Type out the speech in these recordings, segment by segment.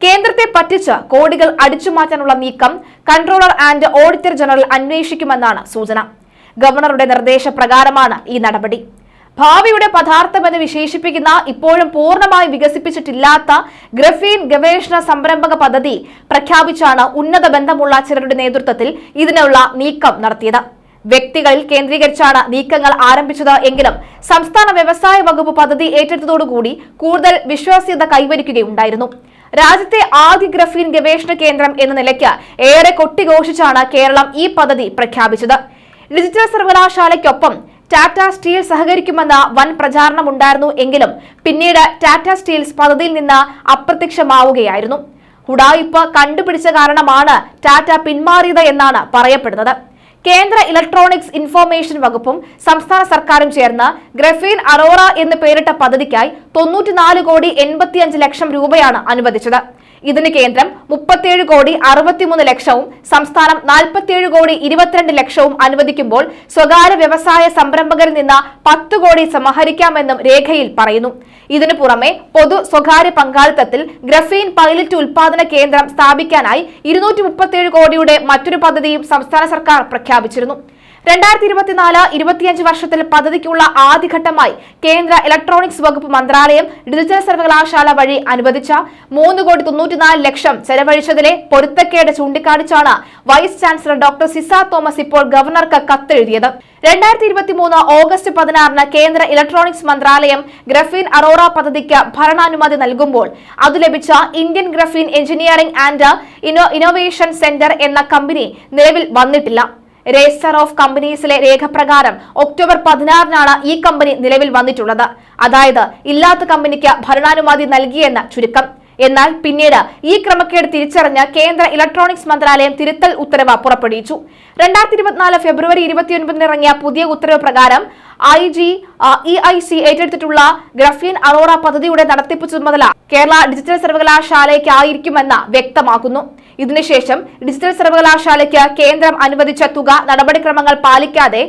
കേന്ദ്രത്തെ പറ്റിച്ച് കോടികൾ അടിച്ചുമാറ്റാനുള്ള നീക്കം കൺട്രോളർ ആൻഡ് ഓഡിറ്റർ ജനറൽ അന്വേഷിക്കുമെന്നാണ് സൂചന. ഗവർണറുടെ നിർദ്ദേശപ്രകാരമാണ് ഈ നടപടി. ഭാവിയുടെ പദാർത്ഥമെന്ന് വിശേഷിപ്പിക്കുന്ന ഇപ്പോഴും പൂർണ്ണമായി വികസിപ്പിച്ചിട്ടില്ലാത്ത ഗ്രഫീൻ ഗവേഷണ സംരംഭക പദ്ധതി പ്രഖ്യാപിച്ചാണ് ഉന്നത ബന്ധമുള്ള ചിലരുടെ നേതൃത്വത്തിൽ ഇതിനുള്ള നീക്കം നടത്തിയത്. വ്യക്തികളിൽ കേന്ദ്രീകരിച്ചാണ് നീക്കങ്ങൾ ആരംഭിച്ചത് എങ്കിലും സംസ്ഥാന വ്യവസായ വകുപ്പ് പദ്ധതി ഏറ്റെടുത്തതോടുകൂടി കൂടുതൽ വിശ്വാസ്യത കൈവരിക്കുകയുണ്ടായിരുന്നു. രാജ്യത്തെ ആദ്യ ഗ്രഫീൻ ഗവേഷണ കേന്ദ്രം എന്ന നിലയ്ക്ക് ഏറെ കൊട്ടിഘോഷിച്ചാണ് കേരളം ഈ പദ്ധതി പ്രഖ്യാപിച്ചത്. ഡിജിറ്റൽ സർവകലാശാലയ്ക്കൊപ്പം ടാറ്റ സ്റ്റീൽ സഹകരിക്കുമെന്ന വൻ പ്രചാരണമുണ്ടായിരുന്നു എങ്കിലും പിന്നീട് ടാറ്റ സ്റ്റീൽസ് പദ്ധതിയിൽ നിന്ന് അപ്രത്യക്ഷമാവുകയായിരുന്നു. ഉഡായിപ്പ് കണ്ടുപിടിച്ച കാരണമാണ് ടാറ്റ പിന്മാറിയത് എന്നാണ് പറയപ്പെടുന്നത്. കേന്ദ്ര ഇലക്ട്രോണിക്സ് ഇൻഫർമേഷൻ വകുപ്പും സംസ്ഥാന സർക്കാരും ചേർന്ന് ഗ്രഫീൻ അറോറ എന്ന് പേരിട്ട പദ്ധതിക്കായി 94 കോടി 85 ലക്ഷം രൂപയാണ് അനുവദിച്ചത്. ഇതിന് കേന്ദ്രം 37 കോടി 63 ലക്ഷവും സംസ്ഥാനം 47 കോടി 22 ലക്ഷവും അനുവദിക്കുമ്പോൾ സ്വകാര്യ വ്യവസായ സംരംഭകരിൽ നിന്ന് 10 കോടി സമാഹരിക്കാമെന്നും രേഖയിൽ പറയുന്നു. ഇതിനു പുറമെ പൊതു സ്വകാര്യ പങ്കാളിത്തത്തിൽ ഗ്രഫീൻ പൈലറ്റ് ഉൽപാദന കേന്ദ്രം സ്ഥാപിക്കാനായി 237 കോടിയുടെ മറ്റൊരു പദ്ധതിയും സംസ്ഥാന സർക്കാർ പ്രഖ്യാപിച്ചിരുന്നു. 2024-25 വർഷത്തിൽ പദ്ധതിക്കുള്ള ആദ്യഘട്ടമായി കേന്ദ്ര ഇലക്ട്രോണിക്സ് വകുപ്പ് മന്ത്രാലയം ഡിജിറ്റൽ സർവകലാശാല വഴി അനുവദിച്ച 3 കോടി 94 ലക്ഷം ചെലവഴിച്ചതിലെ പൊരുത്തക്കേട് ചൂണ്ടിക്കാണിച്ചാണ് vice chancellor doctor Ciza Thomas ഇപ്പോൾ ഗവർണർക്ക് കത്തെഴുതിയത്. 2023 ഓഗസ്റ്റ് 16 കേന്ദ്ര ഇലക്ട്രോണിക്സ് മന്ത്രാലയം ഗ്രഫീൻ അറോറ പദ്ധതിക്ക് ഭരണാനുമതി നൽകുമ്പോൾ അത് ലഭിച്ച Indian graphene engineering and innovation centre എന്ന കമ്പനി നിലവിൽ വന്നിട്ടില്ല. രജിസ്റ്റർ ഓഫ് കമ്പനീസിലെ രേഖ പ്രകാരം ഒക്ടോബർ 16 ഈ കമ്പനി നിലവിൽ വന്നിട്ടുള്ളത്. അതായത് ഇല്ലാത്ത കമ്പനിക്ക് ഭരണാനുമതി നൽകിയെന്ന ചുരുക്കം. എന്നാൽ പിന്നീട് ഈ ക്രമക്കേട് തിരിച്ചറിഞ്ഞ കേന്ദ്ര ഇലക്ട്രോണിക്സ് മന്ത്രാലയം തിരുത്തൽ ഉത്തരവ് പുറപ്പെടുവിച്ചു. 2024 ഫെബ്രുവരി 29 ഇറങ്ങിയ പുതിയ ഉത്തരവ് പ്രകാരം EIC ഏറ്റെടുത്തിട്ടുള്ള ഗ്രഫീൻ അറോറ പദ്ധതിയുടെ നടത്തിപ്പ് ചുമതല കേരള ഡിജിറ്റൽ സർവകലാശാലയ്ക്കായിരിക്കുമെന്ന് വ്യക്തമാക്കുന്നു. ഇതിനുശേഷം ഡിജിറ്റൽ സർവകലാശാലയ്ക്ക് കേന്ദ്രം അനുവദിച്ച തുക നടപടിക്രമങ്ങൾ പാലിക്കാതെ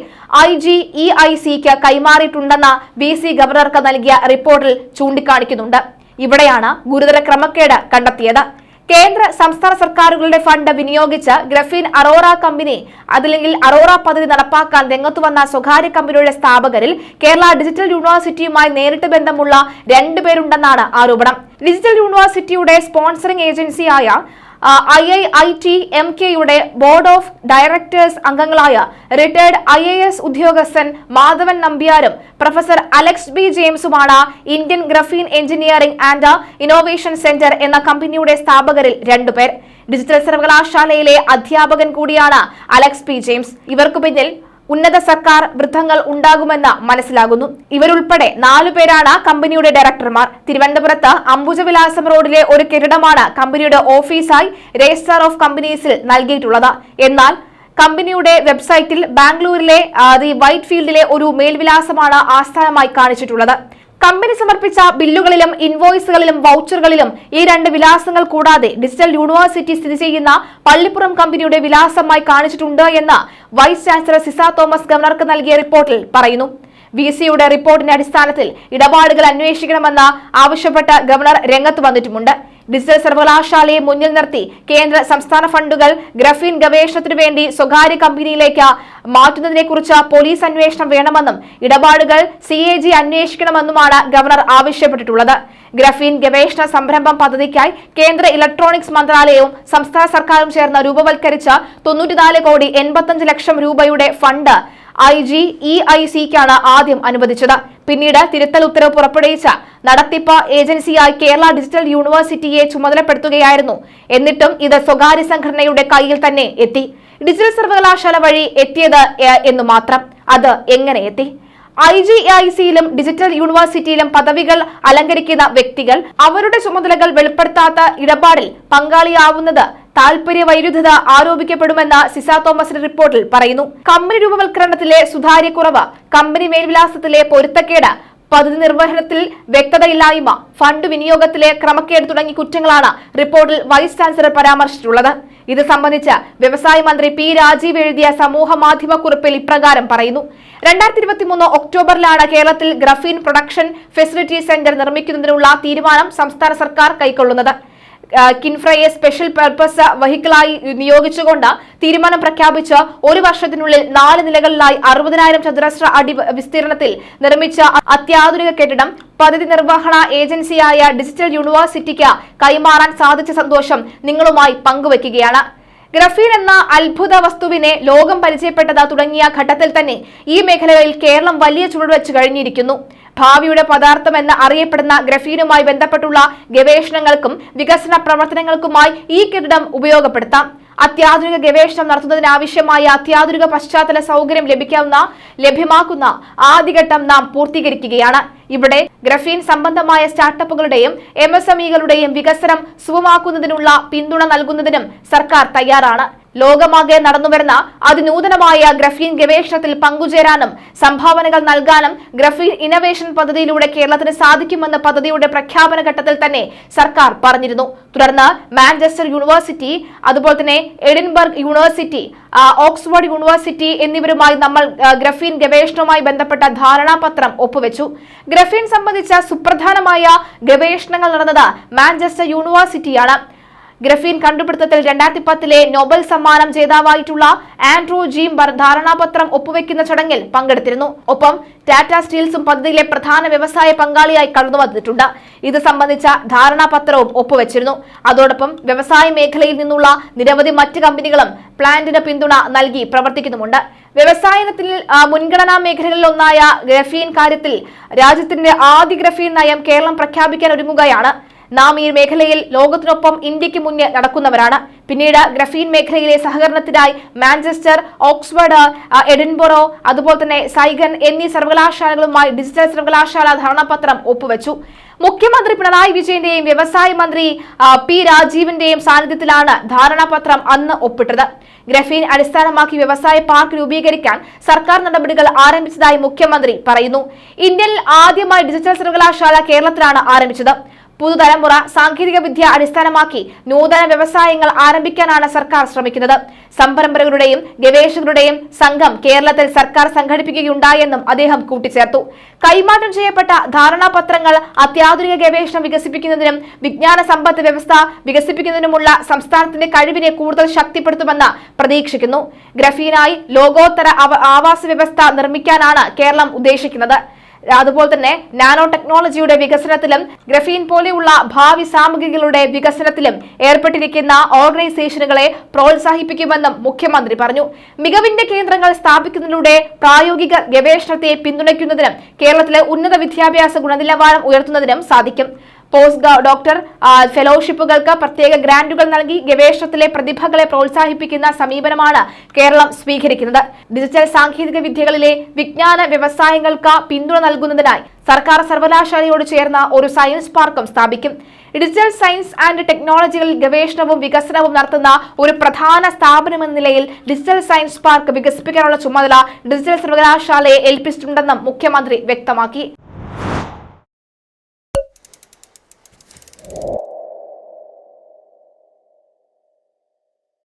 EICക്ക് കൈമാറിയിട്ടുണ്ടെന്ന് VC ഗവർണർക്ക് നൽകിയ റിപ്പോർട്ടിൽ ചൂണ്ടിക്കാണിക്കുന്നുണ്ട്. ഇവിടെയാണ് ഗുരുതര ക്രമക്കേട് കണ്ടെത്തിയത്. കേന്ദ്ര സംസ്ഥാന സർക്കാരുകളുടെ ഫണ്ട് വിനിയോഗിച്ച് ഗ്രഫീൻ അറോറ കമ്പനി അതല്ലെങ്കിൽ അറോറ പദ്ധതി നടപ്പാക്കാൻ രംഗത്തുവന്ന സ്വകാര്യ കമ്പനിയുടെ സ്ഥാപകരിൽ കേരള ഡിജിറ്റൽ യൂണിവേഴ്സിറ്റിയുമായി നേരിട്ട് ബന്ധമുള്ള 2 പേരുണ്ടെന്നാണ് ആരോപണം. ഡിജിറ്റൽ യൂണിവേഴ്സിറ്റിയുടെ സ്പോൺസറിംഗ് ഏജൻസിയായ IIIT-MKയുടെ ബോർഡ് ഓഫ് ഡയറക്ടേഴ്സ് അംഗങ്ങളായ റിട്ടയർഡ് IAS ഉദ്യോഗസ്ഥൻ മാധവൻ നമ്പ്യാരും പ്രൊഫസർ അലക്സ് B ജെയിംസുമാണ് Indian graphene engineering and innovation centre എന്ന കമ്പനിയുടെ സ്ഥാപകരിൽ 2 പേർ. ഡിജിറ്റൽ സർവകലാശാലയിലെ അധ്യാപകൻ കൂടിയാണ് അലക്സ് P ജെയിംസ്. ഇവർക്കു പിന്നിൽ ഉന്നത സർക്കാർ വൃത്തങ്ങൾ ഉണ്ടാകുമെന്ന് മനസ്സിലാകുന്നു. ഇവരുൾപ്പെടെ 4 പേരാണ് കമ്പനിയുടെ ഡയറക്ടർമാർ. തിരുവനന്തപുരത്ത് അംബുജവിലാസം റോഡിലെ ഒരു കെട്ടിടമാണ് കമ്പനിയുടെ ഓഫീസായി രജിസ്റ്റർ ഓഫ് കമ്പനീസിൽ നൽകിയിട്ടുള്ളത്. എന്നാൽ കമ്പനിയുടെ വെബ്സൈറ്റിൽ ബാംഗ്ലൂരിലെ വൈറ്റ് ഫീൽഡിലെ ഒരു മേൽവിലാസമാണ് ആസ്ഥാനമായി കാണിച്ചിട്ടുള്ളത്. കമ്പനി സമർപ്പിച്ച ബില്ലുകളിലും ഇൻവോയ്സുകളിലും വൗച്ചറുകളിലും ഈ 2 വിലാസങ്ങൾ കൂടാതെ ഡിജിറ്റൽ യൂണിവേഴ്സിറ്റി സ്ഥിതി ചെയ്യുന്ന പള്ളിപ്പുറം കമ്പനിയുടെ വിലാസമായി കാണിച്ചിട്ടുണ്ട് എന്ന് വൈസ് ചാൻസലർ സിസ തോമസ് ഗവർണർക്ക് നൽകിയ റിപ്പോർട്ടിൽ പറയുന്നു. VCയുടെ റിപ്പോർട്ടിന്റെ അടിസ്ഥാനത്തിൽ ഇടപാടുകൾ അന്വേഷിക്കണമെന്ന് ആവശ്യപ്പെട്ട് ഗവർണർ രംഗത്ത് വന്നിട്ടുമുണ്ട്. ഡിജിറ്റൽ സർവകലാശാലയെ മുന്നിൽ നിർത്തി കേന്ദ്ര സംസ്ഥാന ഫണ്ടുകൾ ഗ്രഫീൻ ഗവേഷണത്തിനു വേണ്ടി സ്വകാര്യ കമ്പനിയിലേക്ക് മാറ്റുന്നതിനെക്കുറിച്ച് പോലീസ് അന്വേഷണം വേണമെന്നും ഇടപാടുകൾ CAG അന്വേഷിക്കണമെന്നുമാണ് ഗവർണർ ആവശ്യപ്പെട്ടിട്ടുള്ളത്. ഗ്രഫീൻ ഗവേഷണ സംരംഭം പദ്ധതിക്കായി കേന്ദ്ര ഇലക്ട്രോണിക്സ് മന്ത്രാലയവും സംസ്ഥാന സർക്കാരും ചേർന്ന് രൂപവൽക്കരിച്ച 94 കോടി 85 ലക്ഷം രൂപയുടെ ഫണ്ട് EICക്കാണ് ആദ്യം അനുവദിച്ചത്. പിന്നീട് തിരുത്തൽ ഉത്തരവ് പുറപ്പെടുവിച്ച നടത്തിപ്പ് ഏജൻസിയായി കേരള ഡിജിറ്റൽ യൂണിവേഴ്സിറ്റിയെ ചുമതലപ്പെടുത്തുകയായിരുന്നു. എന്നിട്ടും ഇത് സ്വകാര്യ സംഘടനയുടെ കയ്യിൽ തന്നെ എത്തി. ഡിജിറ്റൽ സർവകലാശാല വഴി എത്തിയത് എന്നു മാത്രം. അത് എങ്ങനെ എത്തി? IGICയിലും ഡിജിറ്റൽ യൂണിവേഴ്സിറ്റിയിലും പദവികൾ അലങ്കരിക്കുന്ന വ്യക്തികൾ അവരുടെ ചുമതലകൾ വെളിപ്പെടുത്താത്ത ഇടപാടിൽ പങ്കാളിയാവുന്നത് താൽപര്യ വൈരുദ്ധ്യത ആരോപിക്കപ്പെടുമെന്ന് സിസ തോമസിന്റെ റിപ്പോർട്ടിൽ പറയുന്നു. കമ്പനി രൂപവൽക്കരണത്തിലെ സുതാര്യക്കുറവ്, കമ്പനി മേൽവിലാസത്തിലെ പൊരുത്തക്കേട്, പദ്ധതി നിർവഹണത്തിൽ വ്യക്തതയില്ലായ്മ, ഫണ്ട് വിനിയോഗത്തിലെ ക്രമക്കേട് തുടങ്ങിയ കുറ്റങ്ങളാണ് റിപ്പോർട്ടിൽ വൈസ് ചാൻസലർ പരാമർശിച്ചിട്ടുള്ളത്. ഇത് സംബന്ധിച്ച് വ്യവസായ മന്ത്രി P രാജീവ് എഴുതിയ സമൂഹ മാധ്യമ കുറിപ്പിൽ ഇപ്രകാരം പറയുന്നു. 2023 ഒക്ടോബറിലാണ് കേരളത്തിൽ ഗ്രഫീൻ പ്രൊഡക്ഷൻ ഫെസിലിറ്റി സെന്റർ നിർമ്മിക്കുന്നതിനുള്ള തീരുമാനം സംസ്ഥാന സർക്കാർ കൈക്കൊള്ളുന്നത്. കിൻഫ്രയെ സ്പെഷ്യൽ പർപ്പസ് വെഹിക്കിളായി നിയോഗിച്ചുകൊണ്ട് തീരുമാനം പ്രഖ്യാപിച്ച് 1 വർഷത്തിനുള്ളിൽ 4 നിലകളിലായി 60,000 ചതുരശ്ര അടി വിസ്തീർണത്തിൽ നിർമ്മിച്ച അത്യാധുനിക കെട്ടിടം പദ്ധതി നിർവഹണ ഏജൻസിയായ ഡിജിറ്റൽ യൂണിവേഴ്സിറ്റിക്ക് കൈമാറാൻ സാധിച്ച സന്തോഷം നിങ്ങളുമായി പങ്കുവയ്ക്കുകയാണ്. ഗ്രഫീൻ എന്ന അത്ഭുത വസ്തുവിനെ ലോകം പരിചയപ്പെട്ടത് തുടങ്ങിയ ഘട്ടത്തിൽ തന്നെ ഈ മേഖലകളിൽ കേരളം വലിയ ചുവടുവെച്ച് കഴിഞ്ഞിരിക്കുന്നു. ഭാവിയുടെ പദാർത്ഥം എന്ന് അറിയപ്പെടുന്ന ഗ്രഫീനുമായി ബന്ധപ്പെട്ടുള്ള ഗവേഷണങ്ങൾക്കും വികസന പ്രവർത്തനങ്ങൾക്കുമായി ഈ കെട്ടിടം ഉപയോഗപ്പെടുത്താം. അത്യാധുനിക ഗവേഷണം നടത്തുന്നതിനാവശ്യമായ അത്യാധുനിക പശ്ചാത്തല സൗകര്യം ലഭ്യമാക്കുന്ന ആദ്യഘട്ടം നാം പൂർത്തീകരിക്കുകയാണ്. ഇവിടെ ഗ്രഫീൻ സംബന്ധമായ സ്റ്റാർട്ടപ്പുകളുടെയും MSMEകളുടെയും വികസനം സുഗമമാക്കുന്നതിനുള്ള പിന്തുണ നൽകുന്നതിനും സർക്കാർ തയ്യാറാണ്. ലോകമാകെ നടന്നുവരുന്ന അതിനൂതനമായ ഗ്രഫീൻ ഗവേഷണത്തിൽ പങ്കുചേരാനും സംഭാവനകൾ നൽകാനും ഗ്രഫീൻ ഇന്നവേഷൻ പദ്ധതിയിലൂടെ കേരളത്തിന് സാധിക്കുമെന്ന് പദ്ധതിയുടെ പ്രഖ്യാപന ഘട്ടത്തിൽ തന്നെ സർക്കാർ പറഞ്ഞിരുന്നു. തുടർന്ന് മാഞ്ചസ്റ്റർ യൂണിവേഴ്സിറ്റി, അതുപോലെ തന്നെ എഡിൻബർഗ് യൂണിവേഴ്സിറ്റി, ഓക്സ്ഫോർഡ് യൂണിവേഴ്സിറ്റി എന്നിവരുമായി നമ്മൾ ഗ്രഫീൻ ഗവേഷണവുമായി ബന്ധപ്പെട്ട ധാരണാപത്രം ഒപ്പുവെച്ചു. ഗ്രഫീൻ സംബന്ധിച്ച സുപ്രധാനമായ ഗവേഷണങ്ങൾ നടന്നത് മാഞ്ചസ്റ്റർ യൂണിവേഴ്സിറ്റിയാണ്. ഗ്രഫീൻ കണ്ടുപിടുത്തത്തിൽ 2010 നോബൽ സമ്മാനം ജേതാവായിട്ടുള്ള ആൻഡ്രൂ ജീംബർ ധാരണാപത്രം ഒപ്പുവെക്കുന്ന ചടങ്ങിൽ പങ്കെടുത്തിരുന്നു. ഒപ്പം ടാറ്റ സ്റ്റീൽസും പദ്ധതിയിലെ പ്രധാന വ്യവസായ പങ്കാളിയായി കടന്നുവന്നിട്ടുണ്ട്. ഇത് സംബന്ധിച്ച ധാരണാപത്രവും ഒപ്പുവെച്ചിരുന്നു. അതോടൊപ്പം വ്യവസായ മേഖലയിൽ നിന്നുള്ള നിരവധി മറ്റ് കമ്പനികളും പ്ലാന്റിന് പിന്തുണ നൽകി പ്രവർത്തിക്കുന്നുമുണ്ട്. വ്യവസായത്തിൽ മുൻഗണനാ മേഖലകളിൽ ഒന്നായ ഗ്രഫീൻ കാര്യത്തിൽ രാജ്യത്തിന്റെ ആദ്യ ഗ്രഫീൻ നയം കേരളം പ്രഖ്യാപിക്കാൻ ഒരുങ്ങുകയാണ്. നാം ഈ മേഖലയിൽ ലോകത്തിനൊപ്പം ഇന്ത്യക്ക് മുന്നിൽ നടക്കുന്നവരാണ്. പിന്നീട് ഗ്രഫീൻ മേഖലയിലെ സഹകരണത്തിനായി മാഞ്ചസ്റ്റർ, ഓക്സ്ഫോർഡ്, എഡിൻബറോ, അതുപോലെ തന്നെ സൈഗൻ എന്നീ സർവകലാശാലകളുമായി ഡിജിറ്റൽ സർവകലാശാല ധാരണാപത്രം ഒപ്പുവെച്ചു. മുഖ്യമന്ത്രി പിണറായി വിജയന്റെയും വ്യവസായ മന്ത്രി പി രാജീവിന്റെയും സാന്നിധ്യത്തിലാണ് ധാരണാപത്രം അന്ന് ഒപ്പിട്ടത്. ഗ്രഫീൻ അടിസ്ഥാനമാക്കി വ്യവസായ പാർക്ക് രൂപീകരിക്കാൻ സർക്കാർ നടപടികൾ ആരംഭിച്ചതായി മുഖ്യമന്ത്രി പറയുന്നു. ഇന്ത്യയിൽ ആദ്യമായി ഡിജിറ്റൽ സർവകലാശാല കേരളത്തിലാണ് ആരംഭിച്ചത്. പുതുതലമുറ സാങ്കേതിക വിദ്യ അടിസ്ഥാനമാക്കി നൂതന വ്യവസായങ്ങൾ ആരംഭിക്കാനാണ് സർക്കാർ ശ്രമിക്കുന്നത്. സംരംഭകരുടെയും ഗവേഷകരുടെയും സംഘം കേരളത്തിൽ സർക്കാർ സംഘടിപ്പിക്കുകയുണ്ടായെന്നും അദ്ദേഹം കൂട്ടിച്ചേർത്തു. കൈമാറ്റം ചെയ്യപ്പെട്ട ധാരണാപത്രങ്ങൾ അത്യാധുനിക ഗവേഷണം വികസിപ്പിക്കുന്നതിനും വിജ്ഞാന സമ്പദ് വ്യവസ്ഥ വികസിപ്പിക്കുന്നതിനുമുള്ള സംസ്ഥാനത്തിന്റെ കഴിവിനെ കൂടുതൽ ശക്തിപ്പെടുത്തുമെന്ന് പ്രതീക്ഷിക്കുന്നു. ഗ്രഫീനായി ലോകോത്തര ആവാസ വ്യവസ്ഥ നിർമ്മിക്കാനാണ് കേരളം ഉദ്ദേശിക്കുന്നത്. അതുപോലെ തന്നെ നാനോ ടെക്നോളജിയുടെ വികസനത്തിലും ഗ്രഫീൻ പോലെയുള്ള ഭാവി സാമഗ്രികളുടെ വികസനത്തിലും ഏർപ്പെട്ടിരിക്കുന്ന ഓർഗനൈസേഷനുകളെ പ്രോത്സാഹിപ്പിക്കുമെന്നും മുഖ്യമന്ത്രി പറഞ്ഞു. മികവിന്റെ കേന്ദ്രങ്ങൾ സ്ഥാപിക്കുന്നതിലൂടെ പ്രായോഗിക ഗവേഷണത്തെ പിന്തുണയ്ക്കുന്നതിനും കേരളത്തിലെ ഉന്നത വിദ്യാഭ്യാസ ഗുണനിലവാരം ഉയർത്തുന്നതിനും സാധിക്കും. പോസ്റ്റ് ഡോക്ടർ ഫെലോഷിപ്പുകൾക്ക് പ്രത്യേക ഗ്രാന്റുകൾ നൽകി ഗവേഷണത്തിലെ പ്രതിഭകളെ പ്രോത്സാഹിപ്പിക്കുന്ന സമീപനമാണ് കേരളം സ്വീകരിക്കുന്നത്. ഡിജിറ്റൽ സാങ്കേതിക വിദ്യകളിലെ വിജ്ഞാന വ്യവസായങ്ങൾക്ക് പിന്തുണ നൽകുന്നതിനായി സർക്കാർ സർവകലാശാലയോട് ചേർന്ന ഒരു സയൻസ് പാർക്കും സ്ഥാപിക്കും. ഡിജിറ്റൽ സയൻസ് ആൻഡ് ടെക്നോളജികളിൽ ഗവേഷണവും വികസനവും നടത്തുന്ന ഒരു പ്രധാന സ്ഥാപനമെന്ന നിലയിൽ ഡിജിറ്റൽ സയൻസ് പാർക്ക് വികസിപ്പിക്കാനുള്ള ചുമതല ഡിജിറ്റൽ സർവകലാശാലയെ ഏൽപ്പിച്ചിട്ടുണ്ടെന്നും മുഖ്യമന്ത്രി വ്യക്തമാക്കി.